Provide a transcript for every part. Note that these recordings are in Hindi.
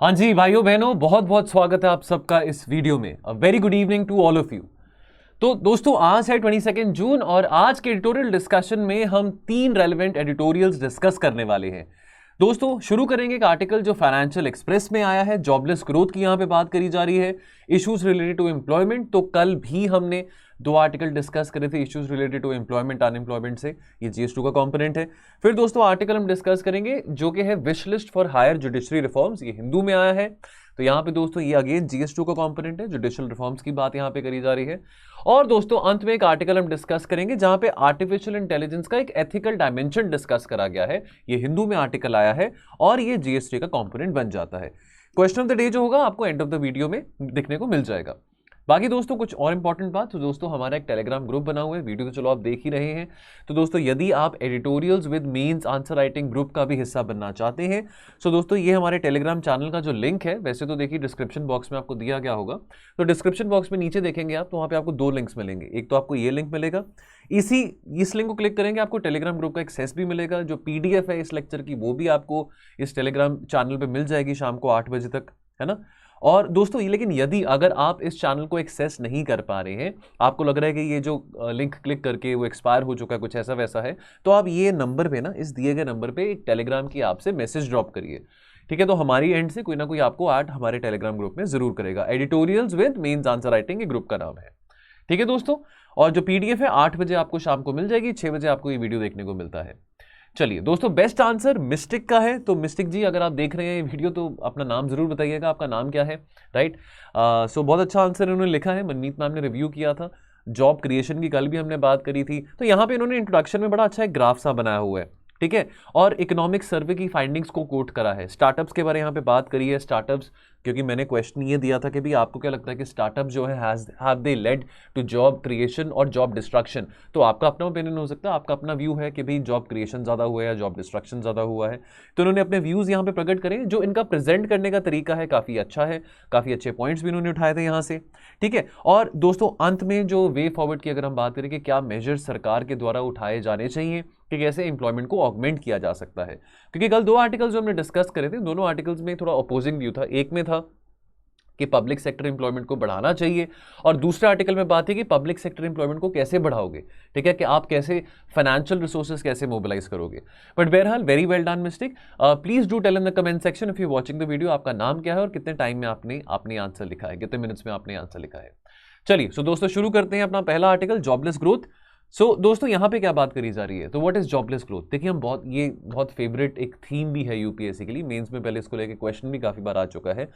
हाँ जी भाइयों बहनों, बहुत बहुत स्वागत है आप सबका इस वीडियो में। A very good evening to all of you. तो दोस्तों, आज है 22 जून और आज के एडिटोरियल डिस्कशन में हम 3 रेलेवेंट एडिटोरियल्स डिस्कस करने वाले हैं। दोस्तों, शुरू करेंगे एक आर्टिकल जो फाइनेंशियल एक्सप्रेस में आया है। जॉबलेस ग्रोथ की यहाँ पे बात करी जा रही है, इश्यूज रिलेटेड टू एम्प्लॉयमेंट। तो कल भी हमने 2 आर्टिकल डिस्कस करे थे, issues related to employment unemployment से। ये जीएस2 का कंपोनेंट है। फिर दोस्तों आर्टिकल हम डिस्कस करेंगे जो कि है wish list for higher judiciary reforms. ये हिंदू में आया है। तो यहाँ पे दोस्तों ये अगेन जीएस2 का कंपोनेंट है, जुडिशियल रिफॉर्म्स की बात यहाँ पे करी जा रही है। और दोस्तों अंत में एक आर्टिकल हम डिस्कस करेंगे जहां पे आर्टिफिशियल इंटेलिजेंस का एक एथिकल डायमेंशन डिस्कस करा गया है। ये हिंदू में आर्टिकल आया है और ये जीएसटी का कंपोनेंट बन जाता है। क्वेश्चन ऑफ द डे जो होगा आपको एंड ऑफ द वीडियो में देखने को मिल जाएगा। बाकी दोस्तों कुछ और इंपॉर्टेंट बात, तो दोस्तों हमारा एक टेलीग्राम ग्रुप बना हुआ है, वीडियो तो चलो आप देख ही रहे हैं। तो दोस्तों यदि आप editorials with mains answer writing group का भी हिस्सा बनना चाहते हैं, सो दोस्तों ये हमारे टेलीग्राम चैनल का जो लिंक है, वैसे तो देखिए डिस्क्रिप्शन बॉक्स में आपको दिया गया होगा। तो डिस्क्रिप्शन बॉक्स में नीचे देखेंगे आप, तो वहाँ पे आपको 2 लिंक्स मिलेंगे। एक तो आपको ये लिंक मिलेगा, इस लिंक को क्लिक करेंगे आपको टेलीग्राम ग्रुप का एक्सेस भी मिलेगा। जो पीडीएफ है इस लेक्चर की वो भी आपको इस टेलीग्राम चैनल पे मिल जाएगी शाम को 8 बजे तक, है ना। और दोस्तों लेकिन यदि अगर आप इस चैनल को एक्सेस नहीं कर पा रहे हैं, आपको लग रहा है कि ये जो लिंक क्लिक करके वो एक्सपायर हो चुका है, कुछ ऐसा वैसा है, तो आप ये नंबर पे ना, इस दिए गए नंबर पे एक टेलीग्राम की आपसे मैसेज ड्रॉप करिए, ठीक है। तो हमारी एंड से कोई ना कोई आपको ऐड हमारे टेलीग्राम ग्रुप में जरूर करेगा। Editorials with mains answer writing group का नाम है, ठीक है दोस्तों। और जो पीडीएफ है 8 बजे आपको शाम को मिल जाएगी, 6 बजे आपको ये वीडियो देखने को मिलता है। चलिए दोस्तों, बेस्ट आंसर मिस्टिक का है। तो मिस्टिक जी अगर आप देख रहे हैं ये वीडियो तो अपना नाम जरूर बताइएगा, आपका नाम क्या है, राइट। सो बहुत अच्छा आंसर इन्होंने लिखा है। मनमीत मैम ने रिव्यू किया था, जॉब क्रिएशन की कल भी हमने बात करी थी। तो यहाँ पे इन्होंने इंट्रोडक्शन में बड़ा अच्छा एक ग्राफ सा बनाया हुआ है, ठीक है। और इकोनॉमिक सर्वे की फाइंडिंग्स को कोट करा है, स्टार्टअप्स के बारे में यहाँ पे बात करी है। स्टार्टअप्स, क्योंकि मैंने क्वेश्चन ये दिया था कि भाई आपको क्या लगता है कि स्टार्टअप जो है have they led to job creation और जॉब डिस्ट्रक्शन। तो आपका अपना ओपिनियन हो सकता है, आपका अपना व्यू है कि भाई जॉब क्रिएशन ज़्यादा हुआ है या जॉब डिस्ट्रक्शन ज़्यादा हुआ है। तो इन्होंने अपने व्यूज़ यहाँ पे प्रकट करें। जो इनका प्रेजेंट करने का तरीका है काफ़ी अच्छा है, काफ़ी अच्छे पॉइंट्स भी इन्होंने उठाए थे यहाँ से, ठीक है। और दोस्तों अंत में जो वे फॉरवर्ड की अगर हम बात करें कि क्या मेजर्स सरकार के द्वारा उठाए जाने चाहिए कि कैसे एम्प्लॉयमेंट को ऑगमेंट किया जा सकता है, क्योंकि कल 2 आर्टिकल्स जो हमने डिस्कस करे थे, दोनों आर्टिकल्स में थोड़ा अपोजिंग व्यू था। एक में था कि पब्लिक सेक्टर एम्प्लॉयमेंट को बढ़ाना चाहिए, और दूसरे आर्टिकल में बात है कि पब्लिक सेक्टर एम्प्लॉयमेंट को कैसे बढ़ाओगे, ठीक है, कि आप कैसे फाइनेंशियल रिसोर्सेज कैसे मोबिलाइज करोगे। बट बहरहाल very well done mistake. Please do tell in the comment section if you watching the video, आपका नाम क्या है और कितने टाइम में आपने आंसर लिखा है, कितने मिनट्स में आपने आंसर लिखा है। चलिए सो दोस्तों शुरू करते हैं अपना पहला आर्टिकल, जॉबलेस ग्रोथ। सो दोस्तों यहाँ पे क्या बात करी जा रही है, तो व्हाट इज जॉबलेस ग्रोथ। देखिए हम बहुत फेवरेट एक थीम भी है यूपीएससी के लिए, मेंस में पहले इसको लेके क्वेश्चन भी काफी बार आ चुका है।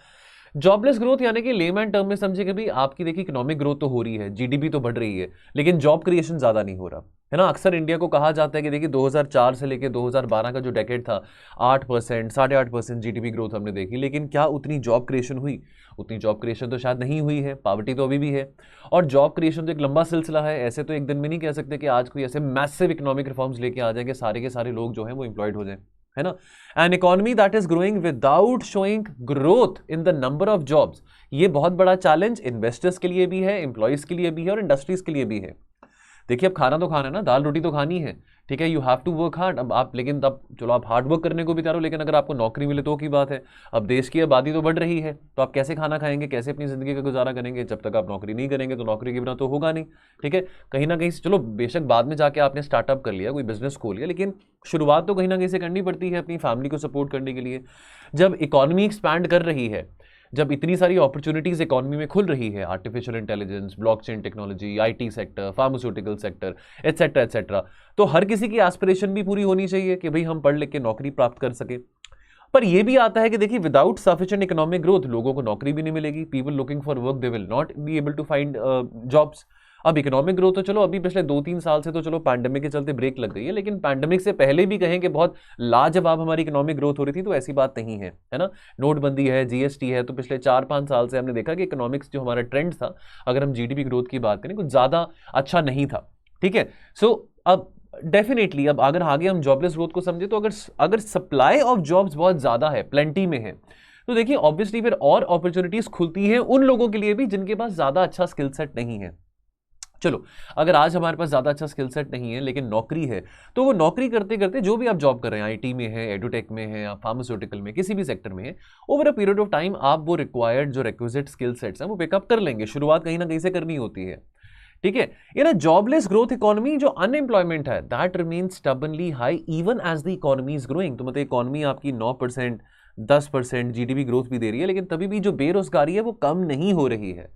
जॉबलेस ग्रोथ यानी कि लेमैन टर्म में समझे कि भाई आपकी देखिए इकोनॉमिक ग्रोथ तो हो रही है, जीडीपी तो बढ़ रही है, लेकिन जॉब क्रिएशन ज्यादा नहीं हो रहा है ना। अक्सर इंडिया को कहा जाता है कि देखिए 2004 से लेकर 2012 का जो डेकेड था, 8% 8.5% जीडीपी ग्रोथ हमने देखी, लेकिन क्या उतनी जॉब क्रिएशन हुई? उतनी जॉब क्रिएशन तो शायद नहीं हुई है, पावर्टी तो अभी भी है। और जॉब क्रिएशन तो एक लंबा सिलसिला है, ऐसे तो एक दिन में नहीं कह सकते कि आज कोई ऐसे मैसिव इकोनॉमिक रिफॉर्म्स लेके आ जाएंगे सारे के सारे लोग जो हैं वो एम्प्लॉयड हो जाएं, है ना। An economy that is growing without showing growth in the number of jobs, ये बहुत बड़ा चैलेंज इन्वेस्टर्स के लिए भी है, एम्प्लॉयज के लिए भी है और इंडस्ट्रीज के लिए भी है। देखिए अब खाना तो खाना है ना, दाल रोटी तो खानी है, ठीक है। You have to work hard. अब आप लेकिन तब चलो आप हार्ड वर्क करने को भी तैयार हो, लेकिन अगर आपको नौकरी मिले तो की बात है। अब देश की आबादी तो बढ़ रही है, तो आप कैसे खाना खाएंगे, कैसे अपनी जिंदगी का गुजारा करेंगे? जब तक आप नौकरी नहीं करेंगे तो नौकरी के बिना तो होगा नहीं, ठीक है। कहीं ना कहीं से चलो बेशक बाद में जाके आपने स्टार्टअप कर लिया, कोई बिजनेस खोल लिया, लेकिन शुरुआत तो कहीं ना कहीं से करनी पड़ती है अपनी फैमिली को सपोर्ट करने के लिए। जब इकोनॉमी एक्सपैंड कर रही है, जब इतनी सारी अपॉर्चुनिटीज इकोनॉमी में खुल रही है, artificial intelligence, blockchain technology, IT sector, pharmaceutical sector, etcetera etcetera, तो हर किसी की एस्पिरेशन भी पूरी होनी चाहिए कि भाई हम पढ़ लिख के नौकरी प्राप्त कर सके। पर यह भी आता है कि देखिए विदाउट सफिशिएंट इकोनॉमिक ग्रोथ लोगों को नौकरी भी नहीं मिलेगी। People looking for work they will not be able to find jobs. अब इकोनॉमिक ग्रोथ तो चलो अभी पिछले 2-3 साल से तो चलो पैंडेमिक के चलते ब्रेक लग गई है, लेकिन पैंडेमिक से पहले भी कहें कि बहुत लाजवाब हमारी इकोनॉमिक ग्रोथ हो रही थी, तो ऐसी बात नहीं है, है ना। नोटबंदी है, जीएसटी है, तो पिछले 4-5 साल से हमने देखा कि इकोनॉमिक्स जो हमारा ट्रेंड था, अगर हम जीडीपी ग्रोथ की बात करें, कुछ ज्यादा अच्छा नहीं था, ठीक है। सो अब डेफिनेटली अब अगर आगे हम जॉबलेस ग्रोथ को समझे, तो अगर सप्लाई ऑफ जॉब्स बहुत ज्यादा है, प्लेंटी में है, तो देखिए ऑब्वियसली फिर और अपॉर्चुनिटीज खुलती हैं उन लोगों के लिए भी जिनके पास ज्यादा अच्छा स्किल सेट नहीं है। चलो, अगर आज हमारे पास ज़्यादा अच्छा स्किल सेट नहीं है लेकिन नौकरी है, तो वो नौकरी करते करते जो भी आप जॉब कर रहे हैं, आईटी में है, एडुटेक में है, आप फार्मास्यूटिकल में, किसी भी सेक्टर में है, over a period of time आप वो रिक्वायर्ड जो रिक्विजिट स्किल सेट्स हैं वो पिकअप कर लेंगे। शुरुआत कहीं ना कहीं से करनी होती है, ठीक है। In a jobless growth economy जो अनएम्प्लॉयमेंट है that remains stubbornly high even as the economy is growing. तो मतलब इकोनॉमी आपकी 9% 10% जीडीपी ग्रोथ भी दे रही है, लेकिन तभी भी जो बेरोजगारी है वो कम नहीं हो रही है,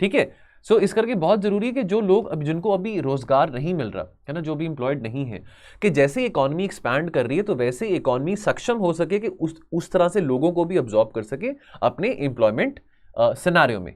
ठीक है। सो इस करके बहुत जरूरी है कि जो लोग अब जिनको अभी रोजगार नहीं मिल रहा है ना, जो भी एम्प्लॉयड नहीं है, कि जैसे इकोनॉमी एक्सपैंड कर रही है तो वैसे इकोनॉमी सक्षम हो सके कि उस तरह से लोगों को भी अब्जॉर्ब कर सके अपने एम्प्लॉयमेंट सिनेरियो में।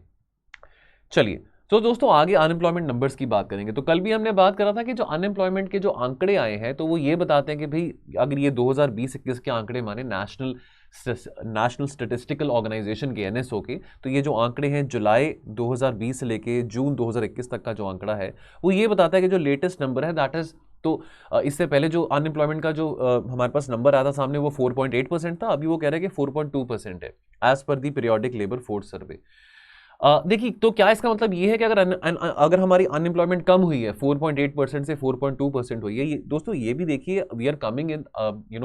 चलिए, तो दोस्तों आगे अनएम्प्लॉयमेंट नंबर्स की बात करेंगे। तो कल भी हमने बात करा था कि जो अनएम्प्लॉयमेंट के जो आंकड़े आए हैं तो वो ये बताते हैं कि भाई अगर ये 2020-21 के आंकड़े माने नेशनल स्टैटिस्टिकल ऑर्गेनाइजेशन के एनएसओ के, तो ये जो आंकड़े हैं जुलाई 2020 से लेके जून 2021 तक का जो आंकड़ा है वो ये बताता है कि जो लेटेस्ट नंबर है दैट इज, तो इससे पहले जो अनएम्प्लॉयमेंट का जो हमारे पास नंबर आया था सामने वो 4.8% था, अभी वो कह रहे हैं कि 4.2% है एज पर दी पीरियोडिक लेबर फोर्स सर्वे। देखिए, तो क्या इसका मतलब ये है कि अगर हमारी अनएम्प्लॉयमेंट कम हुई है 4.8% से 4.2% हुई है, दोस्तों ये भी देखिए वी आर कमिंग इन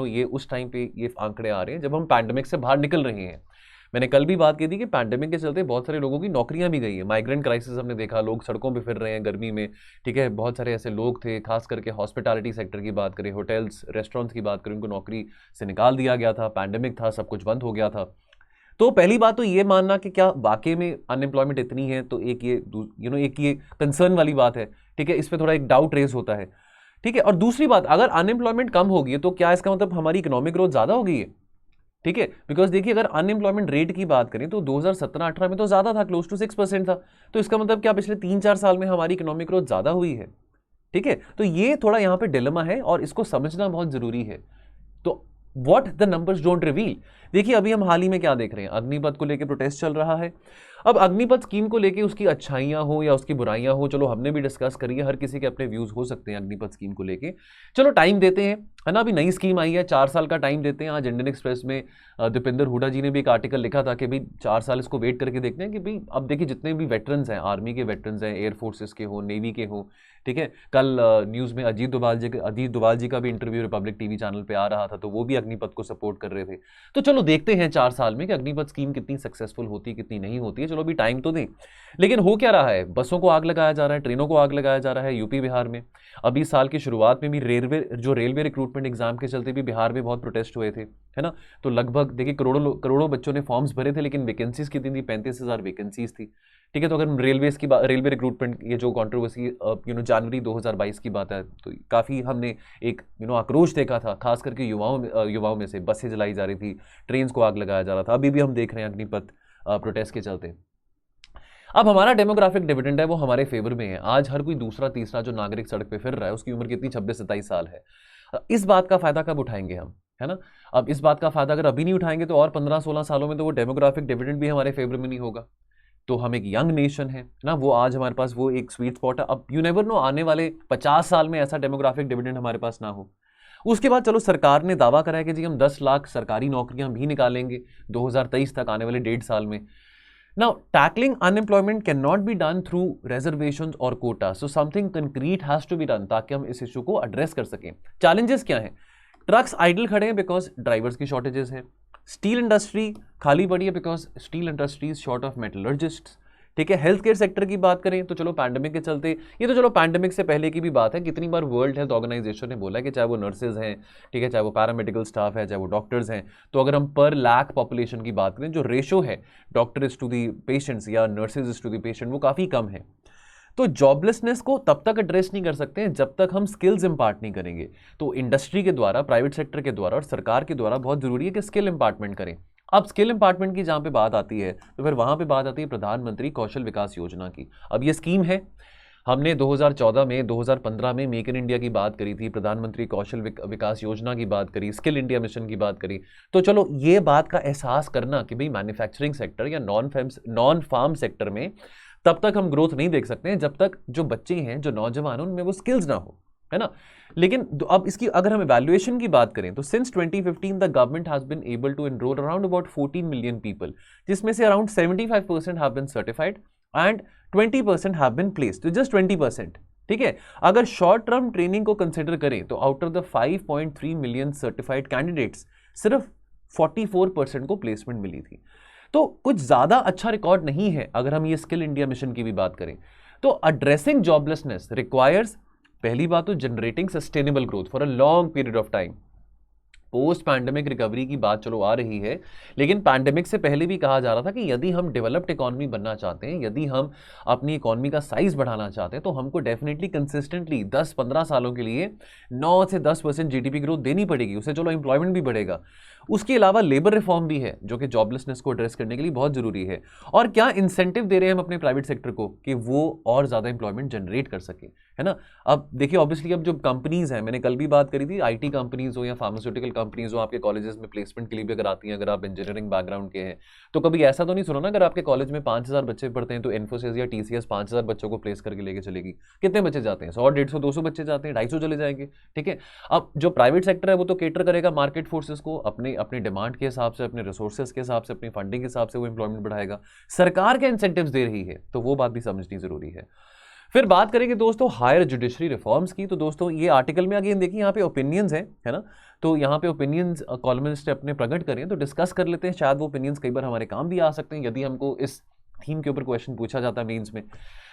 ये उस टाइम पे ये आंकड़े आ रहे हैं जब हम पैंडेमिक से बाहर निकल रहे हैं। मैंने कल भी बात की थी कि पैंडेमिक के चलते बहुत सारे लोगों की नौकरियां भी गई है, माइग्रेंट क्राइसिस हमने देखा, लोग सड़कों पे फिर रहे हैं गर्मी में, ठीक है। बहुत सारे ऐसे लोग थे, खास करके हॉस्पिटैलिटी सेक्टर की बात करें, होटल्स रेस्टोरेंट्स की बात करें, उनको नौकरी से निकाल दिया गया था, पैंडेमिक था, सब कुछ बंद हो गया था। तो पहली बात तो ये मानना कि क्या वाकई में अनएम्प्लॉयमेंट इतनी है, तो एक ये कंसर्न वाली बात है, ठीक है। इस पर थोड़ा एक डाउट रेज होता है, ठीक है। और दूसरी बात, अगर अनएम्प्लॉयमेंट कम होगी तो क्या इसका मतलब हमारी इकोनॉमिक ग्रोथ ज्यादा हो गई है, ठीक है। बिकॉज देखिए अगर अनएम्प्लॉयमेंट रेट की बात करें तो 2017-18 में तो ज्यादा था, क्लोज टू 6% था। तो इसका मतलब क्या पिछले 3-4 साल में हमारी इकोनॉमिक ग्रोथ ज्यादा हुई है, ठीक है। तो ये थोड़ा यहाँ पे डिलेमा है और इसको समझना बहुत जरूरी है। तो what the numbers don't reveal. देखिए अभी हम हाल ही में क्या देख रहे हैं, अग्निपथ को लेकर प्रोटेस्ट चल रहा है। अब अग्निपथ स्कीम को लेके उसकी अच्छाइयां हो या उसकी बुराइयां हो, चलो हमने भी डिस्कस करी है, हर किसी के अपने व्यूज हो सकते हैं अग्निपथ स्कीम को लेके। चलो टाइम देते हैं, है ना। अभी नई स्कीम आई है, 4 साल का टाइम देते हैं। आज इंडियन एक्सप्रेस में दीपेंद्र हुडा जी ने भी एक आर्टिकल लिखा था कि भाई 4 साल इसको वेट करके देखते हैं कि भाई अब देखिए जितने भी वेटरन्स हैं, आर्मी के वेटरन्स हैं, एयरफोर्सेस के हो, नेवी के हो, ठीक है। कल न्यूज़ में अजीत डोभाल जी का भी इंटरव्यू रिपब्लिक टीवी चैनल पे आ रहा था, तो वो भी अग्निपथ को सपोर्ट कर रहे थे। तो चलो देखते हैं 4 साल में कि अग्निपथ स्कीम कितनी सक्सेसफुल होती है, कितनी नहीं होती है। चलो अभी टाइम तो दें। लेकिन हो क्या रहा है, बसों को आग लगाया जा रहा है, ट्रेनों को आग लगाया जा रहा है यूपी बिहार में। अभी साल की शुरुआत में भी रेलवे रिक्रूटमेंट एग्जाम के चलते भी बिहार में बहुत प्रोटेस्ट हुए थे, है ना। तो लगभग देखिए करोड़ों बच्चों ने फॉर्म्स भरे थे, लेकिन वैकेंसीज कितनी थी, 35,000 वैकेंसीज थी, ठीक है। तो अगर रेलवे रिक्रूटमेंट ये जो कंट्रोवर्सी जनवरी 2022 की बात है, तो काफ़ी हमने एक आक्रोश देखा था, खास करके युवाओं में से बसें जलाई जा रही थी, ट्रेन को आग लगाया जा रहा था। अभी भी हम देख रहे हैं अग्निपथ प्रोटेस्ट के चलते। अब हमारा डेमोग्राफिक डिविडेंड है वो हमारे फेवर में है। आज हर कोई दूसरा तीसरा जो नागरिक सड़क पे फिर रहा है उसकी उम्र कितनी 26-27 साल है। इस बात का फायदा कब उठाएंगे हम, है ना। अब इस बात का फायदा अगर अभी नहीं उठाएंगे तो और 15-16 सालों में तो वो डेमोग्राफिक डिविडेंड भी हमारे फेवर में नहीं होगा। तो हम एक यंग नेशन है ना, वो आज हमारे पास वो एक स्वीट स्पॉट है। अब यू नेवर नो, आने वाले 50 साल में ऐसा डेमोग्राफिक डिविडेंड हमारे पास ना हो। उसके बाद चलो सरकार ने दावा करा है कि जी हम 10 लाख सरकारी नौकरियां भी निकालेंगे 2023 तक, आने वाले 1.5 साल में। Now, tackling unemployment cannot be done through reservations or quotas. So something concrete has to be done ताकि हम इस इशू को एड्रेस कर सकें। चैलेंजेस क्या हैं? ट्रक्स आइडल खड़े हैं बिकॉज ड्राइवर्स की शॉर्टेजेस हैं। स्टील इंडस्ट्री खाली पड़ी है because steel industry is short of metallurgists, ठीक है। हेल्थ केयर सेक्टर की बात करें तो चलो पैंडेमिक के चलते, ये तो चलो पैंडेमिक से पहले की भी बात है, कितनी बार वर्ल्ड हेल्थ ऑर्गेनाइजेशन ने बोला कि चाहे वो नर्सेज हैं, ठीक है, चाहे वो पैरामेडिकल स्टाफ है, चाहे वो डॉक्टर्स हैं, तो अगर हम पर लाख पॉपुलेशन की बात करें जो रेशो है doctor is to the patients या nurses is to the patient वो काफ़ी कम है। तो जॉबलेसनेस को तब तक एड्रेस नहीं कर सकते हैं जब तक हम स्किल्स इंपार्ट नहीं करेंगे। तो इंडस्ट्री के द्वारा, प्राइवेट सेक्टर के द्वारा और सरकार के द्वारा बहुत जरूरी है कि स्किल इंपार्टमेंट करें। अब स्किल इंपार्टमेंट की जहां पे बात आती है तो फिर वहां पे बात आती है प्रधानमंत्री कौशल विकास योजना की। अब ये स्कीम है, हमने 2014 में 2015 में मेक इन इंडिया की बात करी थी, प्रधानमंत्री कौशल विकास योजना की बात करी, स्किल इंडिया मिशन की बात करी। तो चलो ये बात का एहसास करना कि भाई मैन्युफैक्चरिंग सेक्टर या नॉन फार्म सेक्टर में तब तक हम ग्रोथ नहीं देख सकते हैं जब तक जो बच्चे हैं, जो नौजवान हैं, उनमें वो स्किल्स ना हो, है ना। लेकिन अब इसकी अगर हम इवैल्यूएशन की बात करें तो since 2015 the government has been able to enrol around about 14 million people, जिसमें से around 75% have been certified and 20% have been placed, तो जस्ट 20%। ठीक है, अगर शॉर्ट टर्म ट्रेनिंग को कंसिडर करें तो out of the 5.3 million certified candidates सिर्फ 44% को प्लेसमेंट मिली थी। तो कुछ ज्यादा अच्छा रिकॉर्ड नहीं है। अगर हम ये स्किल इंडिया मिशन की भी बात करें तो एड्रेसिंग जॉबलेसनेस रिक्वायर्स, पहली बात तो generating sustainable growth for a long period of time. Post pandemic recovery की बात चलो आ रही है, लेकिन पैंडेमिक से पहले भी कहा जा रहा था कि यदि हम डेवलप्ड इकोनॉमी बनना चाहते हैं, यदि हम अपनी इकोनॉमी का साइज बढ़ाना चाहते हैं, तो हमको डेफिनेटली कंसिस्टेंटली 10-15 सालों के लिए 9 से 10% जीडीपी ग्रोथ देनी पड़ेगी। उससे चलो एम्प्लॉयमेंट भी बढ़ेगा। उसके अलावा लेबर रिफॉर्म भी है जो कि जॉबलेसनेस को एड्रेस करने के लिए बहुत जरूरी है। और क्या इंसेंटिव दे रहे हैं हम अपने प्राइवेट सेक्टर को कि वो और ज्यादा एम्प्लॉयमेंट जनरेट कर सके, है ना। अब देखिए ऑब्वियसली अब जो कंपनीज हैं, मैंने कल भी बात करी थी, आईटी कंपनीज हो या फार्मास्यूटिकल कंपनीज हो, आपके कॉलेजेस में प्लेसमेंट के लिए भी अगर आती हैं, अगर आप इंजीनियरिंग बैकग्राउंड के हैं, तो कभी ऐसा तो नहीं सुना ना अगर आपके कॉलेज में 5000 बच्चे पढ़ते हैं तो इन्फोसिस या टीसीएस 5000 बच्चों को प्लेस करके लेके चलेगी। कितने बच्चे जाते हैं? 100, 150, 200 बच्चे जाते हैं, 250 चले जाएंगे। ठीक है, अब जो प्राइवेट सेक्टर है वो तो केटर करेगा मार्केट फोर्सेस को, अपने अपने डिमांड के हिसाब से, अपने रिसोर्सेज के हिसाब से, अपनी फंडिंग के हिसाब से वो एम्प्लॉयमेंट बढ़ाएगा। सरकार के इंसेंटिव्स दे रही है, तो वो बात भी समझनी जरूरी है। फिर बात करेंगे दोस्तों हायर जुडिशरी रिफॉर्म्स की। तो दोस्तों ये आर्टिकल में अगेन देखिए यहाँ पे ओपिनियंस हैं, है ना। तो यहाँ पे ओपिनियंस कॉलमिस्ट अपने प्रकट करें तो डिस्कस कर लेते हैं। शायद वो ओपिनियंस कई बार हमारे काम भी आ सकते हैं यदि हमको इस थीम के ऊपर क्वेश्चन पूछा जाता है मेंस में।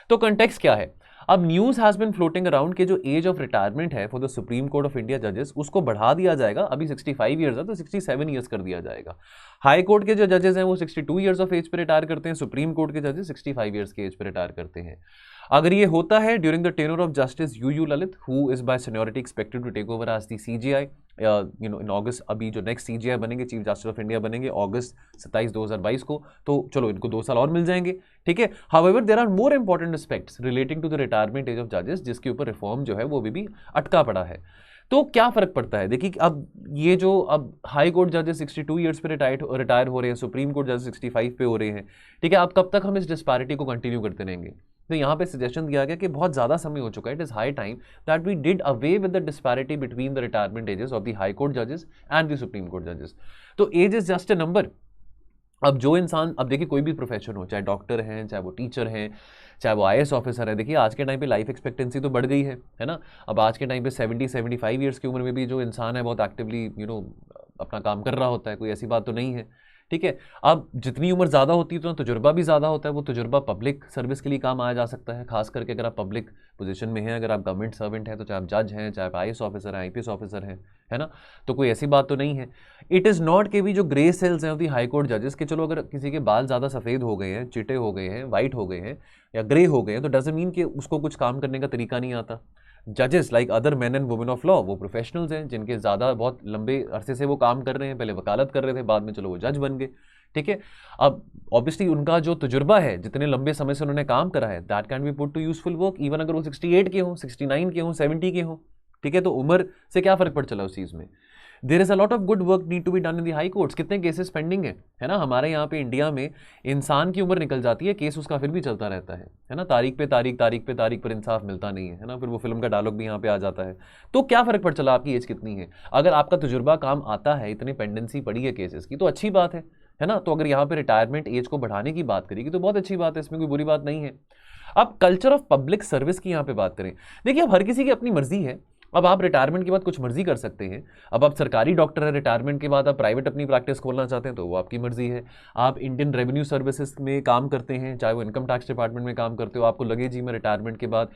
तो कंटेक्स्ट क्या है? अब news has been floating around के जो एज ऑफ रिटायरमेंट है for the Supreme Court of India जजेस, उसको बढ़ा दिया जाएगा। अभी 65 ईयर्स है तो 67 ईयर्स कर दिया जाएगा। हाई कोर्ट के जो जजेस हैं वो 62 ईयर्स ऑफ एज पे रिटायर करते हैं, सुप्रीम कोर्ट के जजेस 65 ईयर्स के एज पे रिटायर करते हैं। अगर ये होता है during the tenure of justice U Lalit, who is by seniority expected to take over as the CJI in August, अभी जो नेक्स्ट सीजीआई बनेंगे, चीफ जस्टिस ऑफ इंडिया बनेंगे अगस्त 27, 2022 को, तो चलो इनको 2 साल और मिल जाएंगे। ठीक है, however there are more important aspects relating to the retirement age of जजेस, जिसके ऊपर रिफॉर्म जो है वो भी अटका पड़ा है। तो क्या फर्क पड़ता है? देखिए अब ये जो अब हाई कोर्ट जजेस 62 ईयर्स पे रिटायर हो रहे हैं, सुप्रीम कोर्ट जजेस 65 पे हो रहे हैं। ठीक है, अब कब तक हम इस डिस्पैरिटी को कंटिन्यू करते रहेंगे? तो यहाँ पे सजेशन दिया गया कि बहुत ज़्यादा समय हो चुका है, it is high time that we did away with the disparity between the retirement edges of the high court जजेस एंड द सुप्रीम कोर्ट जजेस। तो as is just a number. अब जो इंसान, अब देखिए कोई भी प्रोफेशन हो, चाहे डॉक्टर हैं, चाहे वो टीचर हैं, चाहे वो आईएएस ऑफिसर है, देखिए आज के टाइम पे लाइफ एक्सपेक्टेंसी तो बढ़ गई है ना। अब आज के टाइम पे 70-75 ईयर्स की उम्र में भी जो इंसान है बहुत एक्टिवली अपना काम कर रहा होता है, कोई ऐसी बात तो नहीं है। ठीक है, अब जितनी उम्र ज़्यादा होती है तो तजुर्बा भी ज़्यादा होता है। वो तजुर्बा पब्लिक सर्विस के लिए काम आया जा सकता है, खास करके अगर आप पब्लिक पोजीशन में हैं, अगर आप गवर्नमेंट सर्वेंट हैं, तो चाहे आप जज हैं, चाहे आप आईएएस ऑफिसर हैं, आईपीएस ऑफिसर हैं, है ना। तो कोई ऐसी बात तो नहीं है। इट इज़ नॉट के भी जो ग्रे सेल्स हैं ऑफ दी हाई कोर्ट जजेस के, चलो अगर किसी के बाल ज़्यादा सफ़ेद हो गए हैं, चिटे हो गए हैं, वाइट हो गए हैं या ग्रे हो गए हैं, तो डजंट मीन कि उसको कुछ काम करने का तरीका नहीं आता। जजेस like other man and women of law, वो प्रोफेशनल्स हैं जिनके ज़्यादा बहुत लंबे अरसे से वो काम कर रहे हैं, पहले वकालत कर रहे थे, बाद में चलो वो जज बन गए। ठीक है, अब ऑब्वियसली उनका जो तजुर्बा है, जितने लंबे समय से उन्होंने काम करा है, that can be put to useful work even अगर वो 68 के हों, 69 के हों, 70 के हों। ठीक है, तो उम्र से क्या फर्क पड़ चला उस चीज़ में। There is a lot of good work need to be done in the high courts. कितने केसेस पेंडिंग है ना हमारे यहाँ पे इंडिया में। इंसान की उम्र निकल जाती है, केस उसका फिर भी चलता रहता है ना। तारीख पे तारीख, तारीख पे तारीख पर इंसाफ मिलता नहीं है ना। फिर वो फिल्म का डायलॉग भी यहाँ पे आ जाता है। तो क्या फर्क पड़ चला आपकी एज कितनी है? अगर आपका तजुर्बा काम आता है, इतनी पेंडेंसी पड़ी है केसेस की, तो अच्छी बात है ना। तो अगर यहाँ पे रिटायरमेंट एज को बढ़ाने की बात करेगी तो बहुत अच्छी बात है, इसमें कोई बुरी बात नहीं है। अब कल्चर ऑफ पब्लिक सर्विस की यहाँ पे बात करें, देखिए अब हर किसी की अपनी मर्जी है। अब आप रिटायरमेंट के बाद कुछ मर्जी कर सकते हैं। अब आप सरकारी डॉक्टर है, रिटायरमेंट के बाद आप प्राइवेट अपनी प्रैक्टिस खोलना चाहते हैं तो वो आपकी मर्जी है। आप इंडियन रेवेन्यू सर्विसेज में काम करते हैं, चाहे वो इनकम टैक्स डिपार्टमेंट में काम करते हो, आपको लगे जी मैं रिटायरमेंट के बाद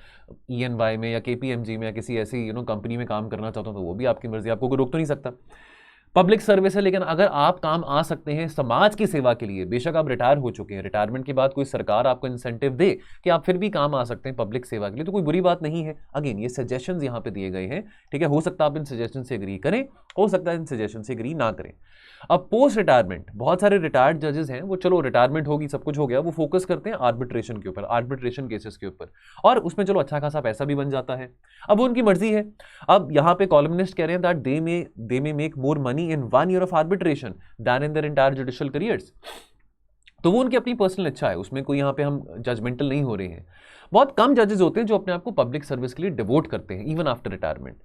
ईएनवाई में या केपीएमजी में या किसी ऐसी कंपनी में काम करना चाहता हूँ, तो वो भी आपकी मर्जी, आपको कोई रोक तो नहीं सकता। पब्लिक सर्विस है, लेकिन अगर आप काम आ सकते हैं समाज की सेवा के लिए, बेशक आप रिटायर हो चुके हैं, रिटायरमेंट के बाद कोई सरकार आपको इंसेंटिव दे कि आप फिर भी काम आ सकते हैं पब्लिक सेवा के लिए, तो कोई बुरी बात नहीं है। अगेन ये सजेशंस यहाँ पे दिए गए हैं। ठीक है, हो सकता है आप इन सजेशन से एग्री करें, हो सकता है इन सजेशन से एग्री ना करें। अब पोस्ट रिटायरमेंट, बहुत सारे रिटायर्ड जजेस हैं, वो चलो रिटायरमेंट होगी, सब कुछ हो गया, वो फोकस करते हैं आर्बिट्रेशन के ऊपर, आर्बिट्रेशन केसेस के ऊपर, और उसमें चलो अच्छा खासा पैसा भी बन जाता है। अब वो उनकी मर्जी है। अब यहाँ पे कॉलमनिस्ट कह रहे हैं that they may make more money in 1 year of arbitration than in their entire judicial careers. तो वो उनकी अपनी पर्सनल इच्छा है, उसमें कोई यहाँ पे हम जजमेंटल नहीं हो रहे हैं। बहुत कम जजेस होते हैं जो अपने आप को पब्लिक सर्विस के लिए डिवोट करते हैं इवन आफ्टर रिटायरमेंट।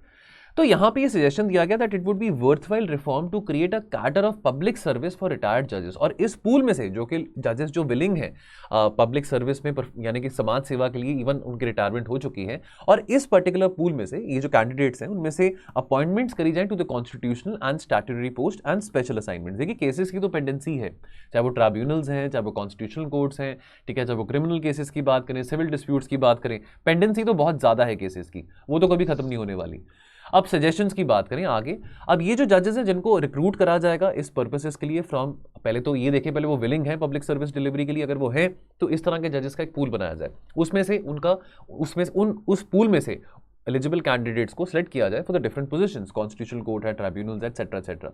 तो यहां पे ये सजेशन दिया गया that it would be worthwhile reform to create a cadre of public service for retired जजेस, और इस पूल में से जो कि जजेस जो विलिंग है पब्लिक सर्विस में यानी कि समाज सेवा के लिए, इवन उनकी रिटायरमेंट हो चुकी है, और इस पर्टिकुलर पूल में से ये जो कैंडिडेट्स हैं उनमें से अपॉइंटमेंट्स करी जाए to the constitutional and statutory post and special assignment. देखिए केसेस की तो पेंडेंसी है, चाहे वो ट्राइब्यूनल्स हैं, चाहे वो कॉन्स्टिट्यूशनल कोर्ट्स हैं, ठीक है, चाहे वो क्रिमिनल केसेस की बात करें, सिविल डिस्प्यूट्स की बात करें, पेंडेंसी तो बहुत ज़्यादा है केसेस की, वो तो कभी खत्म नहीं होने वाली। अब सजेशंस की बात करें आगे, अब ये जो जजेस हैं जिनको रिक्रूट करा जाएगा इस पर्पसेस के लिए फ्रॉम, पहले तो ये देखें पहले वो विलिंग है पब्लिक सर्विस डिलीवरी के लिए, अगर वो है तो इस तरह के जजेस का एक पूल बनाया जाए, उसमें से उस पूल में से एलिजिबल कैंडिडेट्स को सिलेक्ट किया जाए for the different positions, constitutional court है, ट्राइब्यूनल्स एटसेट्रा एटसेट्रा।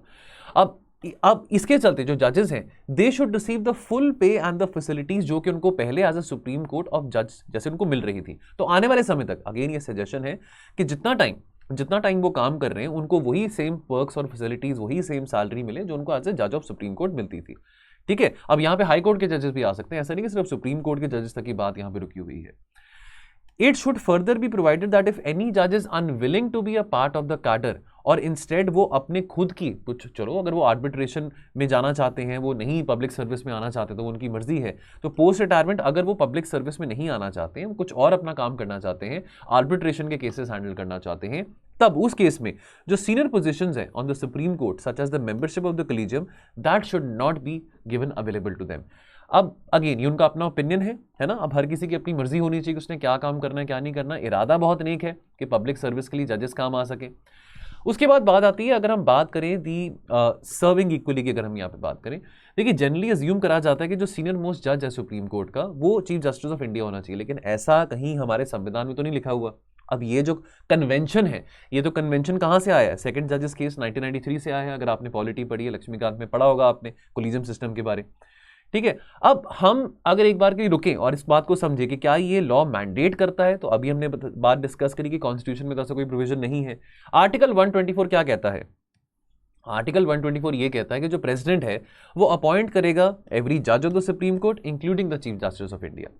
अब इसके चलते जो जजेस हैं they should receive the full pay and the facilities जो कि उनको पहले as a Supreme Court of जज जैसे उनको मिल रही थी। तो आने वाले समय तक अगेन ये सजेशन है कि जितना टाइम वो काम कर रहे हैं उनको वही सेम पर्क्स और फैसिलिटीज, वही सेम सैलरी मिले जो उनको एज ए जज ऑफ सुप्रीम कोर्ट मिलती थी। ठीक है, अब यहाँ पे हाई कोर्ट के जजेस भी आ सकते हैं, ऐसा नहीं कि सिर्फ सुप्रीम कोर्ट के जजेस तक की बात यहाँ पे रुकी हुई है। It should further be provided that if any judge is unwilling to be a part of the cadre और इंस्टेड वो अपने खुद की कुछ, चलो अगर वो आर्बिट्रेशन में जाना चाहते हैं, वो नहीं पब्लिक सर्विस में आना चाहते तो वो उनकी मर्जी है, तो पोस्ट रिटायरमेंट अगर वो पब्लिक सर्विस में नहीं आना चाहते हैं, कुछ और अपना काम करना चाहते हैं, आर्बिट्रेशन के केसेस हैंडल करना चाहते हैं, तब उस केस में जो सीनियर पोजीशंस हैं on the Supreme Court such as the membership of the collegium that should not be given available to them. अब अगेन ये उनका अपना ओपिनियन है ना, अब हर किसी की अपनी मर्जी होनी चाहिए कि उसने क्या काम करना है क्या नहीं करना। इरादा बहुत नेक है कि पब्लिक सर्विस के लिए जजेस काम आ सके। उसके बाद बात आती है, अगर हम बात करें दी सर्विंग इक्वली की, अगर हम यहाँ पे बात करें, देखिए जनरली अज्यूम करा जाता है कि जो सीनियर मोस्ट जज है सुप्रीम कोर्ट का वो चीफ जस्टिस ऑफ इंडिया होना चाहिए, लेकिन ऐसा कहीं हमारे संविधान में तो नहीं लिखा हुआ। अब ये जो कन्वेंशन है, ये तो कन्वेंशन कहाँ से आया है? सेकंड जजेस केस 1993 से आया है। अगर आपने पॉलिटी पढ़ी है, लक्ष्मीकांत में पढ़ा होगा आपने कोलिजियम सिस्टम के बारे, ठीक है। अब हम अगर एक बार के लिए रुकें और इस बात को समझे कि क्या ये लॉ मैंडेट करता है, तो अभी हमने बात डिस्कस करी कि कॉन्स्टिट्यूशन में तो ऐसा कोई प्रोविजन नहीं है। आर्टिकल 124 क्या कहता है? आर्टिकल 124 ये कहता है कि जो प्रेसिडेंट है वो अपॉइंट करेगा एवरी जज of the Supreme court including the chief justice of India.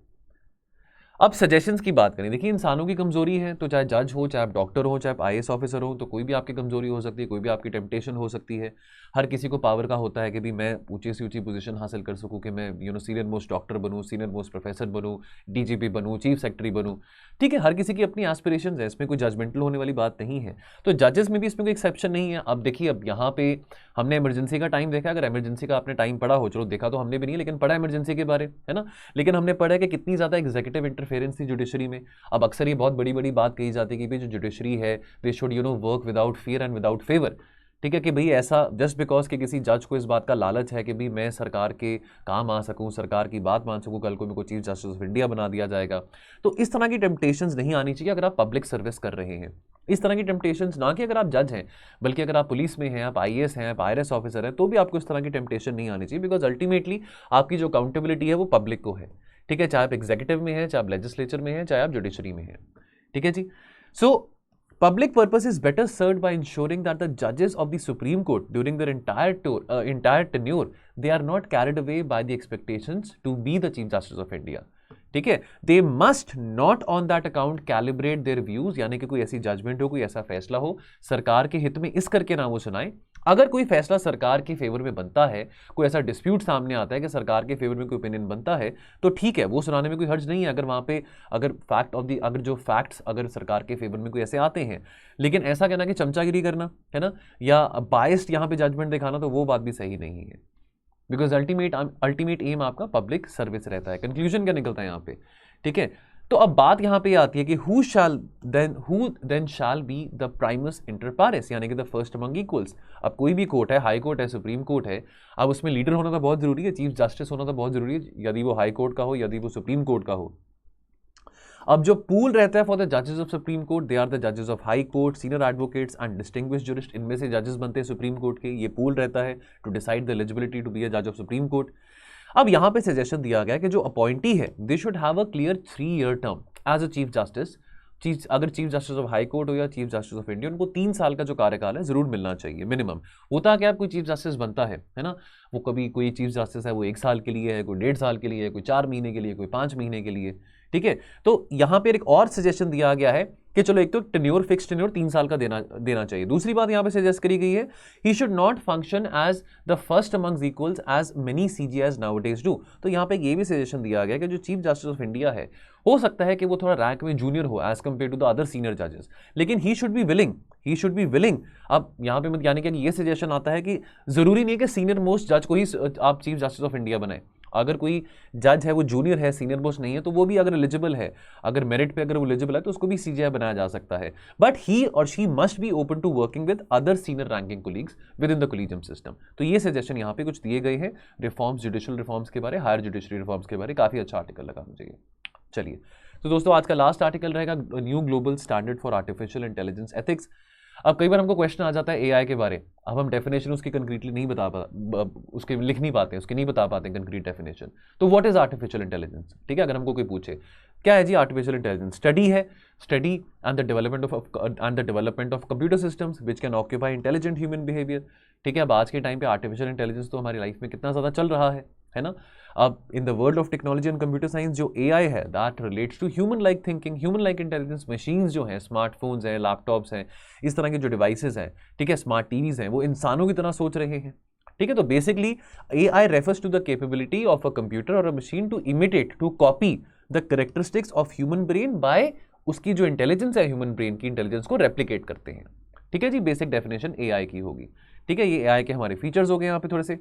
अब सजेशंस की बात करें, देखिए इंसानों की कमजोरी है, तो चाहे जज हो, चाहे आप डॉक्टर हो, चाहे आप आईएएस ऑफिसर हो, तो कोई भी आपकी कमजोरी हो सकती है, कोई भी आपकी टेम्पटेशन हो सकती है। हर किसी को पावर का होता है कि भी मैं ऊंची से ऊंची पोजीशन हासिल कर सकूं, कि मैं सीनियर मोस्ट डॉक्टर बनूं, सीनियर मोस्ट प्रोफेसर बनूं, डीजीपी बनूं, चीफ सेक्रेटरी बनूं। ठीक है, हर किसी की अपनी एस्पिरेशंस है, इसमें कोई जजमेंटल होने वाली बात नहीं है। तो जजेस में भी इसमें कोई एक्सेप्शन नहीं है। अब देखिए, अब यहाँ पे हमने इमरजेंसी का टाइम देखा, अगर इमरजेंसी का आपने टाइम पढ़ा हो, चलो देखा तो हमने भी नहीं, लेकिन पढ़ा इमरजेंसी के बारे, है ना, लेकिन हमने पढ़ा कि कितनी ज़्यादा एग्जीक्यूटिव इंटरफेरेंस थी जुडिशरी में। अब अक्सर ये बहुत बड़ी बड़ी बात कही जाती है कि जो जुडिशरी है they should work without fear and without favour. ठीक है, कि भाई ऐसा जस्ट बिकॉज कि किसी जज को इस बात का लालच है कि भाई मैं सरकार के काम आ सकूं, सरकार की बात मान सकूं, कल को मेरे को चीफ जस्टिस ऑफ इंडिया बना दिया जाएगा। तो इस तरह की टेम्पटेशंस नहीं आनी चाहिए अगर आप पब्लिक सर्विस कर रहे हैं। इस तरह की टेम्पटेशंस ना कि अगर आप जज हैं, बल्कि अगर आप पुलिस में हैं, आप आईएएस हैं, आप आईआरएस ऑफिसर हैं, तो भी आपको इस तरह की टेम्पटेशन नहीं आनी चाहिए, बिकॉज अल्टीमेटली आपकी जो अकाउंटेबिलिटी है वो पब्लिक को है। ठीक है, चाहे आप एग्जीक्यूटिव में हैं, चाहे आप लेजिस्लेचर में हैं, चाहे आप जुडिशरी में हैं। ठीक है जी। सो public purpose is better served by ensuring that the judges of the Supreme Court during their entire tenure they are not carried away by the expectations to be the Chief Justice of India. ठीक है, they must not on that account calibrate their views, यानी कि कोई ऐसी जजमेंट हो, कोई ऐसा फैसला हो सरकार के हित में, इस करके ना वो सुनाए। अगर कोई फैसला सरकार के फेवर में बनता है, कोई ऐसा डिस्प्यूट सामने आता है कि सरकार के फेवर में कोई ओपिनियन बनता है, तो ठीक है, वो सुनाने में कोई हर्ज नहीं है। अगर वहां पे अगर जो फैक्ट्स अगर सरकार के फेवर में कोई ऐसे आते हैं, लेकिन ऐसा कहना कि चमचागिरी करना है ना, या बायस्ड यहाँ पे जजमेंट दिखाना, तो वो बात भी सही नहीं है, बिकॉज अल्टीमेट एम आपका पब्लिक सर्विस रहता है। कंक्लूजन क्या निकलता है यहाँ पे? ठीक है, तो अब बात यहाँ पे आती है कि who then shall be the primus inter pares, यानी कि द फर्स्ट अमंग इक्वल्स। अब कोई भी कोर्ट है, हाई कोर्ट है, सुप्रीम कोर्ट है, अब उसमें लीडर होना तो बहुत जरूरी है, चीफ जस्टिस होना तो बहुत जरूरी है, यदि वो हाई कोर्ट का हो, यदि वो सुप्रीम कोर्ट का हो। अब जो पूल रहता है फॉर द जजेस of supreme court, they are the जजेस of high court, senior advocates and distinguished jurist. इनमें से जजेस बनते हैं सुप्रीम कोर्ट के। ये पूल रहता है to decide the eligibility to be a जज ऑफ सुप्रीम कोर्ट। अब यहाँ पे सजेशन दिया गया कि जो अपॉइंटी है they should have a clear 3-year term as a chief justice. अगर chief justice of high court हो या चीफ जस्टिस ऑफ इंडिया, उनको 3 साल का जो कार्यकाल है जरूर मिलना चाहिए मिनिमम। होता क्या, कोई चीफ जस्टिस बनता है ना, वो कभी कोई चीफ जस्टिस है वो 1 साल के लिए है, कोई 1.5 साल के लिए है, कोई 4 महीने के लिए, कोई 5 महीने के लिए। ठीक है, तो यहाँ पे एक और सजेशन दिया गया है कि चलो एक तो टेन्योर, फिक्स टेन्योर 3 साल का देना चाहिए। दूसरी बात यहाँ पे सजेस्ट करी गई है, he should not function as the first amongst equals as many CJ as nowadays do. तो यहाँ पे ये भी सजेशन दिया गया कि जो चीफ जस्टिस ऑफ इंडिया है, हो सकता है कि वो थोड़ा रैंक में जूनियर हो as compare to the other senior जजेस, लेकिन ही शुड बी विलिंग। अब यहाँ पे यानी कि ये सजेशन आता है कि जरूरी नहीं है कि सीनियर मोस्ट जज को ही आप चीफ जस्टिस ऑफ इंडिया बनाए। अगर कोई जज है वो जूनियर है, सीनियर मोस्ट नहीं है, तो वो भी अगर एलिजिबल है, अगर मेरिट पे अगर वो एलिजिबल है, तो उसको भी सीजीआई बनाया जा सकता है। बट ही और she must be open to working with other senior ranking colleagues within the collegium system. तो ये सजेशन यहाँ पे कुछ दिए गए हैं रिफॉर्म्स, जुडिशियल रिफॉर्म्स के बारे, हायर जुडिशरी रिफॉर्म्स के बारे। काफी अच्छा आर्टिकल लगा मुझे ये। चलिए, तो दोस्तों आज का लास्ट आर्टिकल रहेगा new global standard for artificial intelligence ethics. अब कई बार हमको क्वेश्चन आ जाता है एआई के बारे, अब हम डेफिनेशन उसकी कंक्रीटली नहीं उसके लिख नहीं पाते, उसके नहीं बता पाते कंक्रीट डेफिनेशन। तो व्हाट इज आर्टिफिशियल इंटेलिजेंस, ठीक है, अगर हमको कोई पूछे क्या है जी आर्टिफिशियल इंटेलिजेंस, स्टडी है, study and the development of computer systems which can occupy intelligent human behaviour. ठीक है, अब आज के टाइम पे आर्टिफिशियल इंटेलिजेंस तो हमारी लाइफ में कितना ज़्यादा चल रहा है ना। अब in the world of technology and computer science जो एआई है that relates to human like thinking, human like intelligence. Machines जो हैं, स्मार्टफोन्स हैं, लैपटॉप्स हैं, इस तरह के जो डिवाइसेस हैं, ठीक है, स्मार्ट टीवीज हैं, वो इंसानों की तरह सोच रहे हैं। ठीक है, तो basically AI refers to the capability of a computer और a machine to imitate, to copy the characteristics of human brain by उसकी जो इंटेलिजेंस है, ह्यूमन ब्रेन की इंटेलिजेंस को रेप्लिकेट करते हैं। ठीक है जी, बेसिक डेफिनेशन एआई की होगी। ठीक है, ये एआई के हमारे फीचर्स हो गए यहाँ पे थोड़े से।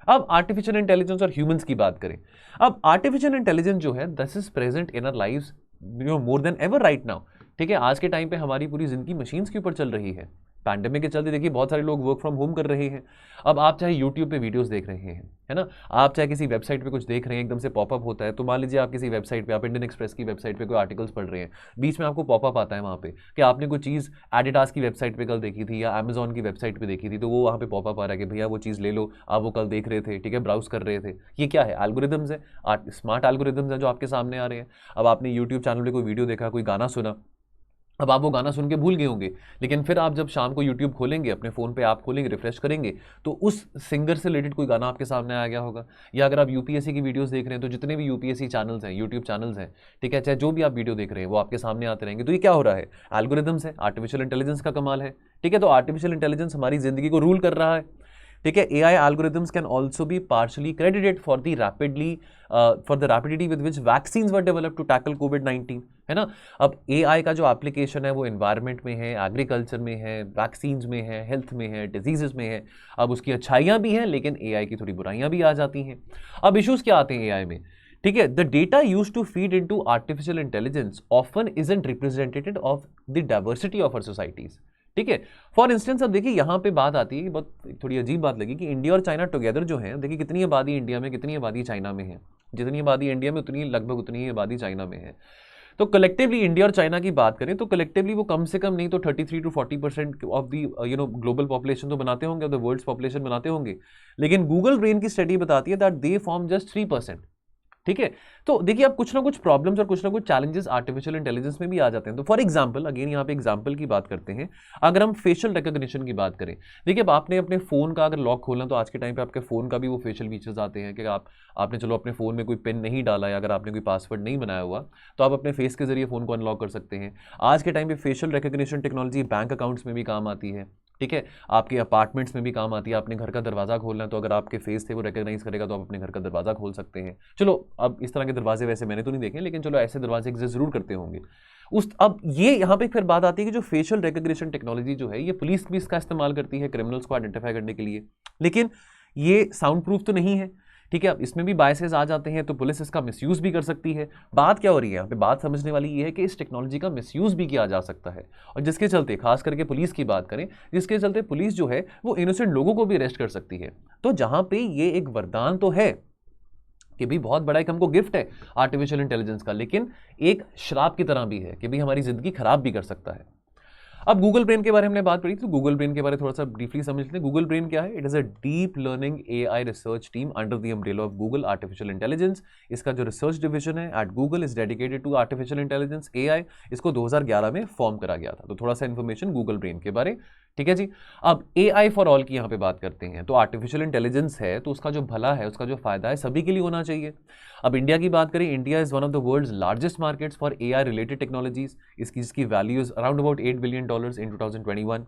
अब आर्टिफिशियल इंटेलिजेंस और ह्यूमंस की बात करें। अब आर्टिफिशियल इंटेलिजेंस जो है this is present in our lives more than ever right now. ठीक है, आज के टाइम पे हमारी पूरी जिंदगी मशीन्स के ऊपर चल रही है। पैंडेमिक के चलते देखिए बहुत सारे लोग वर्क फ्रॉम होम कर रहे हैं। अब आप चाहे यूट्यूब पे वीडियोस देख रहे हैं, है ना, आप चाहे किसी वेबसाइट पे कुछ देख रहे हैं, एकदम से पॉपअप होता है। तो मान लीजिए आप किसी वेबसाइट पे, आप इंडियन एक्सप्रेस की वेबसाइट पे कोई आर्टिकल्स पढ़ रहे हैं, बीच में आपको पॉपअप आता है वहाँ पे कि आपने कोई चीज़ एडिडास की वेबसाइट पे कल देखी थी या अमेजॉन की वेबसाइट पे देखी थी, तो वो वहाँ पे पॉपअप आ रहा है कि भैया वो चीज़ ले लो, आप वो कल देख रहे थे, ठीक है, ब्राउज कर रहे थे। ये क्या है? एल्गोरिदम्स है, स्मार्ट एल्गोरिदम्स हैं जो आपके सामने आ रहे हैं। अब आपने यूट्यूब चैनल पे कोई वीडियो देखा, कोई गाना सुना, अब आप वो गाना सुन के भूल गए होंगे, लेकिन फिर आप जब शाम को यूट्यूब खोलेंगे, अपने फ़ोन पे आप खोलेंगे, रिफ्रेश करेंगे, तो उस सिंगर से रिलेटेड कोई गाना आपके सामने आ गया होगा। या अगर आप यूपीएससी की वीडियोस देख रहे हैं, तो जितने भी यूपीएससी चैनल्स हैं, यूट्यूब चैनल्स हैं, ठीक है, चाहे जो भी आप वीडियो देख रहे हैं वो आपके सामने आते रहेंगे। तो ये क्या हो रहा है? एल्गोरिदम्स है, आर्टिफिशियल इंटेलिजेंस का कमाल है। ठीक है, तो आर्टिफिशियल इंटेलिजेंस हमारी जिंदगी को रूल कर रहा है। ठीक है, AI algorithms can also be partially credited for the rapidity with which vaccines were developed to tackle COVID-19, है ना। अब AI का जो एप्लीकेशन है वो एनवायरनमेंट में है, एग्रीकल्चर में है, वैक्सीन्स में है, हेल्थ में है, डिजीजेस में है। अब उसकी अच्छाइयाँ भी हैं, लेकिन AI की थोड़ी बुराइयाँ भी आ जाती हैं। अब इश्यूज क्या आते हैं AI में? ठीक है, the data use to feed into artificial intelligence often isn't representative of the diversity of our societies. ठीक है, फॉर इंस्टेंस अब देखिए यहाँ पे बात आती है, बहुत थोड़ी अजीब बात लगी कि इंडिया और चाइना टुगेदर जो है, देखिए कितनी आबादी इंडिया में, कितनी आबादी चाइना में है। जितनी आबादी इंडिया में उतनी लगभग उतनी ही आबादी चाइना में है। तो कलेक्टिवली इंडिया और चाइना की बात करें तो कलेक्टिवली वो कम से कम नहीं तो 33 to 40% of the global population तो बनाते होंगे, ऑफ द वर्ल्ड्स पॉपुलेशन बनाते होंगे। लेकिन गूगल ब्रेन की स्टडी बताती है दैट दे फॉर्म जस्ट 3%। ठीक है, तो देखिए अब कुछ ना कुछ प्रॉब्लम्स और कुछ ना कुछ चैलेंजेस आर्टिफिशियल इंटेलिजेंस में भी आ जाते हैं। तो फॉर एग्जांपल, अगेन यहाँ पे एग्जांपल की बात करते हैं, अगर हम फेशियल रिकॉग्निशन की बात करें, देखिए अब आपने अपने फोन का अगर लॉक खोलना, तो आज के टाइम पे आपके फोन का भी वो फेशियल फीचर्स आते हैं कि आपने चलो अपने फोन में कोई पिन नहीं डाला है, अगर आपने कोई पासवर्ड नहीं बनाया हुआ, तो आप अपने फेस के जरिए फोन को अनलॉक कर सकते हैं। आज के टाइम पे facial recognition technology bank accounts में भी काम आती है। ठीक है, आपके अपार्टमेंट्स में भी काम आती है। आपने घर का दरवाजा खोलना है, तो अगर आपके फेस थे वो रिकॉग्नाइज करेगा, तो आप अपने घर का दरवाजा खोल सकते हैं। चलो अब इस तरह के दरवाजे वैसे मैंने तो नहीं देखे, लेकिन चलो ऐसे दरवाजे एग्जिस्ट जरूर करते होंगे। अब ये यहाँ पे फिर बात आती है कि जो फेशियल रिकॉग्निशन टेक्नोलॉजी जो है, ये पुलिस भी इसका इस्तेमाल करती है क्रिमिनल्स को आइडेंटिफाई करने के लिए, लेकिन ये साउंड प्रूफ तो नहीं है। ठीक है, अब इसमें भी बायसेस आ जाते हैं, तो पुलिस इसका मिसयूज भी कर सकती है। बात क्या हो रही है यहाँ पे? बात समझने वाली ये है कि इस टेक्नोलॉजी का मिसयूज भी किया जा सकता है, और जिसके चलते, खास करके पुलिस की बात करें, जिसके चलते पुलिस जो है वो इनोसेंट लोगों को भी अरेस्ट कर सकती है। तो जहां पे ये एक वरदान तो है कि भी बहुत बड़ा एक हमको गिफ्ट है आर्टिफिशियल इंटेलिजेंस का, लेकिन एक श्राप की तरह भी है कि भी हमारी जिंदगी खराब भी कर सकता है। अब गूगल ब्रेन के बारे में हमने बात करी, तो गूगल ब्रेन के बारे में थोड़ा सा ब्रीफली समझ लेते हैं। गूगल ब्रेन क्या है? It is a deep learning AI research team under the umbrella of Google artificial intelligence. इसका जो रिसर्च डिवीजन है at Google is dedicated to artificial intelligence AI। इसको 2011 में फॉर्म करा गया था। तो थोड़ा सा इन्फॉर्मेशन गूगल ब्रेन के बारे, ठीक है जी। अब AI फॉर ऑल की यहाँ पे बात करते हैं, तो आर्टिफिशियल इंटेलिजेंस है तो उसका जो भला है, उसका जो फायदा है सभी के लिए होना चाहिए। अब इंडिया की बात करें, India is one of the world's largest markets for AI related technologies. इसकी value is around about $8 billion in 2021।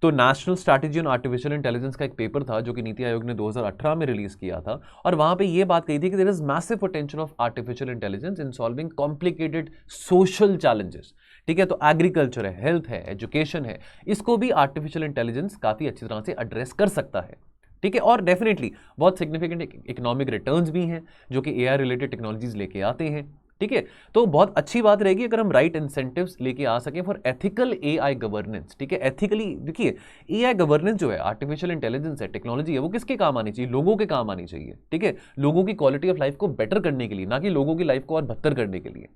तो national strategy on artificial intelligence का एक पेपर था जो कि नीति आयोग ने 2018 में रिलीज किया था, और वहां पे ये बात कही थी कि there is massive potential of artificial intelligence in solving complicated social challenges. ठीक है, तो एग्रीकल्चर है, हेल्थ है, एजुकेशन है, इसको भी आर्टिफिशियल इंटेलिजेंस काफी अच्छी तरह से एड्रेस कर सकता है। ठीक है, और डेफिनेटली बहुत सिग्निफिकेंट इकोनॉमिक रिटर्न्स भी हैं जो कि AI रिलेटेड टेक्नोलॉजीज लेके आते हैं। ठीक है, तो बहुत अच्छी बात रहेगी अगर हम राइट इंसेंटिव्स लेके आ सकें फॉर एथिकल AI गवर्नेंस। ठीक है, एथिकली देखिए, AI गवर्नेंस जो है, आर्टिफिशियल इंटेलिजेंस है, टेक्नोलॉजी है, वो किसके काम आनी चाहिए? लोगों के काम आनी चाहिए। ठीक है, लोगों की क्वालिटी ऑफ लाइफ को बेटर करने के लिए, ना कि लोगों की लाइफ को और बदतर करने के लिए।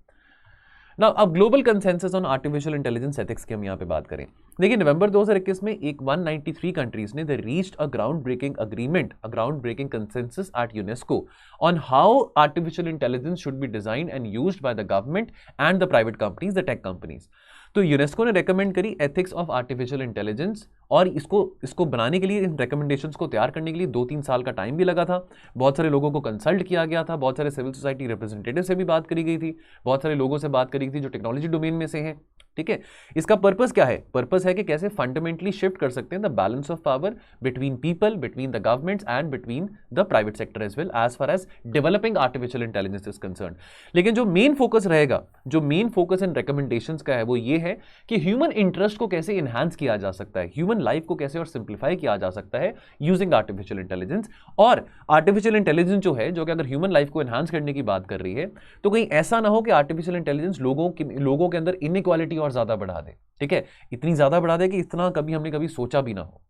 ना अब global consensus on artificial intelligence ethics की हम यहाँ पे बात करें, देखिए नवंबर 2021 में एक 193 कंट्रीज ने they reached a ground breaking agreement, a ground breaking consensus at UNESCO on how artificial intelligence should be design and used by the government and the private companies, the tech companies. तो यूनेस्को ने रेकमेंड करी एथिक्स ऑफ आर्टिफिशियल इंटेलिजेंस, और इसको बनाने के लिए, इन रिकमेंडेशंस को तैयार करने के लिए 2-3 साल का टाइम भी लगा था। बहुत सारे लोगों को कंसल्ट किया गया था, बहुत सारे सिविल सोसाइटी रिप्रेजेंटेटिव से भी बात करी गई थी, बहुत सारे लोगों से बात करी गई थी जो टेक्नोलॉजी डोमेन में से हैं। ठीक है, इसका पर्पस क्या है? पर्पस है कि कैसे फंडामेंटली शिफ्ट कर सकते हैं the balance of power between people, between the governments and between the private sector as well, as far as developing artificial intelligence is concern. लेकिन जो मेन फोकस रहेगा, जो मेन फोकस इन रिकमेंडेशंस का है, वो ये है कि ह्यूमन इंटरेस्ट को कैसे इनहांस किया जा सकता है, ह्यूमन लाइफ को कैसे और सिंप्लीफाई किया जा सकता है यूजिंग आर्टिफिशियल इंटेलिजेंस। और आर्टिफिशियल इंटेलिजेंस जो है, जो कि अगर ह्यूमन लाइफ को एनहांस करने की बात कर रही है, तो कहीं ऐसा ना हो कि आर्टिफिशियल इंटेलिजेंस लोगों के अंदर इनइक्वालिटी और ज्यादा बढ़ा दे। ठीक है, इतनी ज्यादा बढ़ा दे कि इतना हमने कभी सोचा भी ना हो।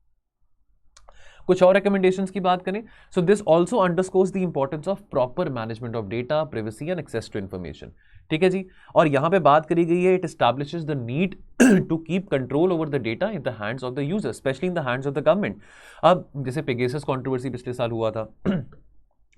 कुछ और रिकमेंडेशंस की बात करें, so this also underscores the importance of proper management of data, privacy and access to information. ठीक है जी, और यहां पे बात करी गई है, it establishes the need to keep control over the data in the hands of the user, specially in the hands of the government. अब जैसे पेगासस कंट्रोवर्सी पिछले साल हुआ था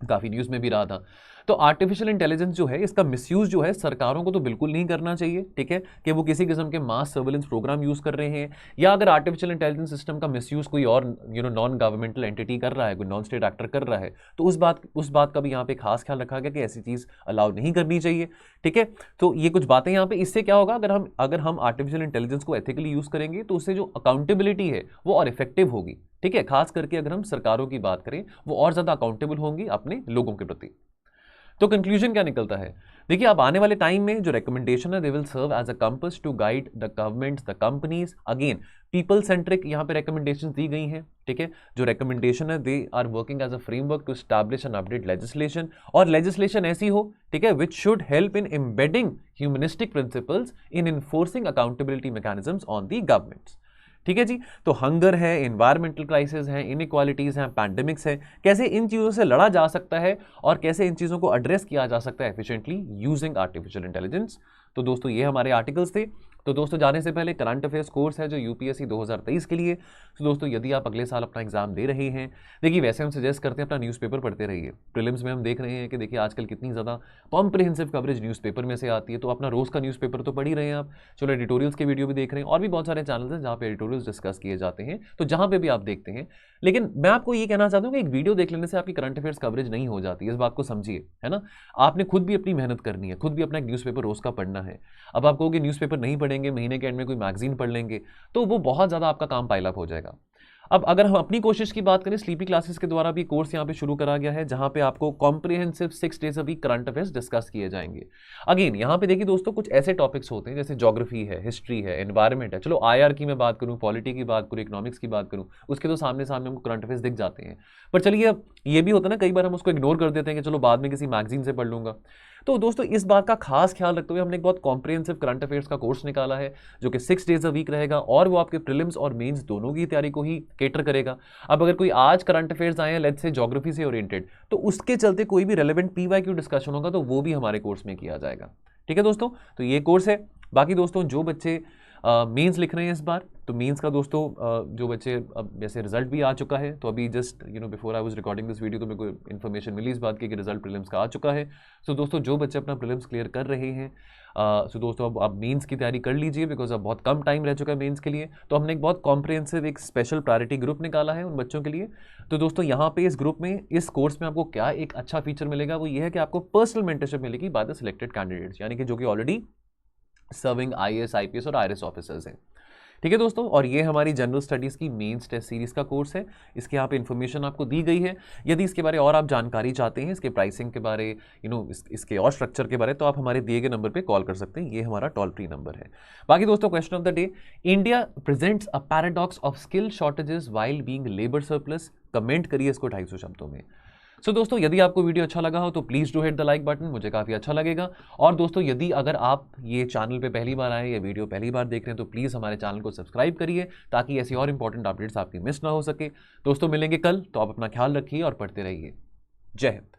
काफी न्यूज में भी रहा था, तो आर्टिफिशियल इंटेलिजेंस जो है, इसका मिसयूज जो है सरकारों को तो बिल्कुल नहीं करना चाहिए। ठीक है, कि वो किसी किस्म के मास सर्वेलेंस प्रोग्राम यूज कर रहे हैं, या अगर आर्टिफिशियल इंटेलिजेंस सिस्टम का मिसयूज कोई और नॉन गवर्नमेंटल एंटिटी कर रहा है, कोई नॉन स्टेट एक्टर कर रहा है, तो उस बात का भी यहाँ पे खास ख्याल रखा गया कि ऐसी चीज अलाउ नहीं करनी चाहिए। ठीक है, तो ये कुछ बातें यहाँ पे, इससे क्या होगा, अगर हम आर्टिफिशियल इंटेलिजेंस को एथिकली यूज करेंगे तो उससे जो अकाउंटेबिलिटी है वो और इफेक्टिव होगी। ठीक है, खास करके अगर हम सरकारों की बात करें, वो और ज्यादा अकाउंटेबल होंगी अपने लोगों के प्रति। तो कंक्लूजन क्या निकलता है? देखिए, अब आने वाले टाइम में जो रिकमेंडेशन है, they will serve as a compass to guide the governments, the companies. Again people centric यहाँ पे रिकमेंडेशन दी गई हैं। ठीक है, जो रिकमेंडेशन है, they are working as a framework to establish and update legislation, और लेजिस्लेशन ऐसी हो, ठीक है, which should help in embedding humanistic principles in enforcing accountability mechanisms on the governments. ठीक है जी, तो हंगर है, एनवायरमेंटल क्राइसिस है, इनइक्वालिटीज हैं, पैंडेमिक्स है, कैसे इन चीजों से लड़ा जा सकता है और कैसे इन चीजों को एड्रेस किया जा सकता है एफिशिएंटली यूजिंग आर्टिफिशियल इंटेलिजेंस। तो दोस्तों ये हमारे आर्टिकल्स थे। तो दोस्तों जाने से पहले करंट अफेयर्स कोर्स है जो यूपीएससी 2023 के लिए। तो दोस्तों यदि आप अगले साल अपना एग्जाम दे रहे हैं, देखिए वैसे हम सजेस्ट करते हैं अपना न्यूज़पेपर पढ़ते रहिए। प्रीलिम्स में हम देख रहे हैं कि देखिए आजकल कितनी ज़्यादा कॉम्प्रिहेंसिव कवरेज न्यूज़पेपर में से आती है, तो अपना रोज़ का न्यूज़पेपर तो पढ़ ही रहे हैं आप। चलो एडिटोरियल्स के वीडियो भी देख रहे हैं, और भी बहुत सारे चैनल हैं जहाँ पे एडिटोरियल्स डिस्कस किए जाते हैं, तो जहाँ पे भी आप देखते हैं। लेकिन मैं आपको ये कहना चाहता हूँ कि एक वीडियो देख लेने से आपकी करंट अफेयर्स कवरेज नहीं हो जाती, इस बात को समझिए, है ना। आपने खुद भी अपनी मेहनत करनी है, खुद भी अपना एक न्यूज़पेपर रोज़ का पढ़ना है। अब आप कहोगे न्यूज़पेपर नहीं पढ़ेंगे, महीने के एंड में कोई मैगजीन पढ़ लेंगे, तो वो बहुत ज़्यादा आपका काम पाइल अप हो जाएगा। अब अगर हम अपनी कोशिश की बात करें, स्लीपी क्लासेस के द्वारा भी कोर्स यहाँ पे शुरू करा गया है, जहाँ पे आपको comprehensive 6 days a week current affairs discuss किए जाएंगे। अगेन यहाँ पे देखिए दोस्तों, कुछ ऐसे टॉपिक्स होते हैं जैसे ज्योग्राफी है, हिस्ट्री है, एनवायरमेंट है, चलो IR की मैं बात करूँ, पॉलिटी की बात करूँ, इकोनॉमिक्स की बात करूँ, उसके तो सामने सामने हमको करंट अफेयर्स दिख जाते हैं। पर चलिए, अब ये भी होता है ना, कई बार हम उसको इग्नोर कर देते हैं कि चलो बाद में किसी मैगजीन से पढ़ लूंगा। तो दोस्तों इस बात का खास ख्याल रखते हुए हमने एक बहुत कॉम्प्रिहेंसिव करंट अफेयर्स का कोर्स निकाला है, जो कि 6 डेज अ वीक रहेगा, और वो आपके प्रीलिम्स और मेंस दोनों की तैयारी को ही केटर करेगा। अब अगर कोई आज करंट अफेयर्स आए हैं, लेट्स से ज्योग्राफी से ओरिएंटेड, तो उसके चलते कोई भी रेलेवेंट PYQ डिस्कशन होगा तो वो भी हमारे कोर्स में किया जाएगा। ठीक है दोस्तों, तो ये कोर्स है। बाकी दोस्तों जो बच्चे मेंस लिख रहे हैं इस बार, तो मेंस का दोस्तों जो बच्चे, अब जैसे रिजल्ट भी आ चुका है, तो अभी just before I was recording this video तो मेरे को इन्फॉर्मेशन मिली इस बात की कि रिजल्ट प्रीलिम्स का आ चुका है। सो दोस्तों जो बच्चे अपना प्रीलिम्स क्लियर कर रहे हैं, सो दोस्तों अब आप मेंस की तैयारी कर लीजिए, बिकॉज अब बहुत कम टाइम रह चुका है मेंस के लिए। तो हमने एक बहुत कॉम्प्रिहेंसिव एक स्पेशल प्रायोरिटी ग्रुप निकाला है उन बच्चों के लिए। तो दोस्तों यहाँ पे इस ग्रुप में, इस कोर्स में आपको क्या एक अच्छा फीचर मिलेगा, वो ये है कि आपको पर्सनल मेंटरशिप मिलेगी बाय द सिलेक्टेड कैंडिडेट्स, यानी कि जो कि ऑलरेडी सर्विंग IAS IPS और IRS ऑफिसर्स हैं। ठीक है दोस्तों, और ये हमारी जनरल स्टडीज़ की मेंस टेस्ट सीरीज़ का कोर्स है। इसके यहाँ पे इन्फॉर्मेशन आपको दी गई है। यदि इसके बारे और आप जानकारी चाहते हैं, इसके प्राइसिंग के बारे, इसके और स्ट्रक्चर के बारे, तो आप हमारे दिए गए नंबर पे कॉल कर सकते हैं। ये हमारा टोल फ्री नंबर है। बाकी दोस्तों, question of the day, India presents a paradox of skill shortages while being labour surplus. Comment करिए इसको 250 शब्दों में। सो दोस्तों, यदि आपको वीडियो अच्छा लगा हो तो please do hit the like button, मुझे काफ़ी अच्छा लगेगा। और दोस्तों, यदि अगर आप ये चैनल पे पहली बार आए या वीडियो पहली बार देख रहे हैं तो प्लीज़ हमारे चैनल को सब्सक्राइब करिए, ताकि ऐसी और इंपॉर्टेंट अपडेट्स आपकी मिस ना हो सके। दोस्तों, मिलेंगे कल, तो आप अपना ख्याल रखिए और पढ़ते रहिए। जय हिंद।